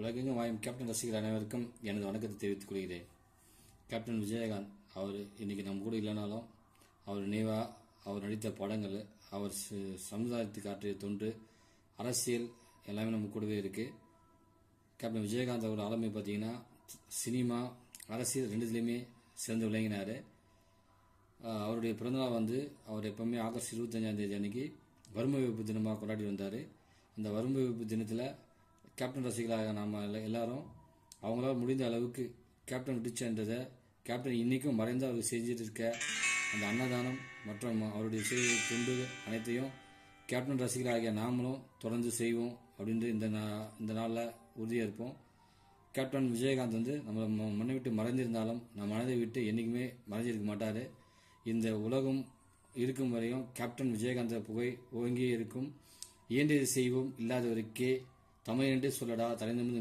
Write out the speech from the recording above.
உலகெங்கும் வாயும் கேப்டன் ரசிகர் அனைவருக்கும் எனது வணக்கத்தை தெரிவித்துக் கொள்கிறேன். கேப்டன் விஜயகாந்த் அவர் இன்னைக்கு நம்ம கூட இல்லைனாலும் அவர் நினைவாக அவர் நடித்த படங்கள், அவர் சமுதாயத்துக்கு ஆற்றிய தொண்டு, அரசியல் எல்லாமே நம்ம கூடவே இருக்குது. கேப்டன் விஜயகாந்த் அவர் ஆளுமை பார்த்தீங்கன்னா சினிமா, அரசியல் ரெண்டுத்துலேயுமே சிறந்து விளங்கினார். அவருடைய பிறந்தநாள் அவர் எப்பவுமே ஆகஸ்ட் 25 அன்னைக்கு வறுமை ஒழிப்பு தினமாக கொண்டாடி வந்தார். அந்த வறுமை ஒழிப்பு தினத்தில் கேப்டன் ரசிகர்களாக நாம் எல்லாரும் அவங்களால முடிந்த அளவுக்கு கேப்டன் விட்டுச்சன்றதை கேப்டன் இன்றைக்கும் மறைந்து அவருக்கு செஞ்சுட்டு இருக்க அந்த அன்னதானம் மற்றும் அவருடைய செய்தி தொண்டு அனைத்தையும் கேப்டன் ரசிகர்களாகிய நாமளும் தொடர்ந்து செய்வோம் அப்படின்ட்டு இந்த நாளில் உறுதியாக இருப்போம். கேப்டன் விஜயகாந்த் நம்மளை மண்ணை விட்டு மறைந்திருந்தாலும் நம்ம மனதை விட்டு என்றைக்குமே மறைஞ்சிருக்க மாட்டார். இந்த உலகம் இருக்கும் வரையும் கேப்டன் விஜயகாந்த புகை ஓங்கி இருக்கும். இயன்றது செய்வோம், இல்லாதவருக்கே தமிழ் என்று சொல்லடா தலைநிமிர்ந்து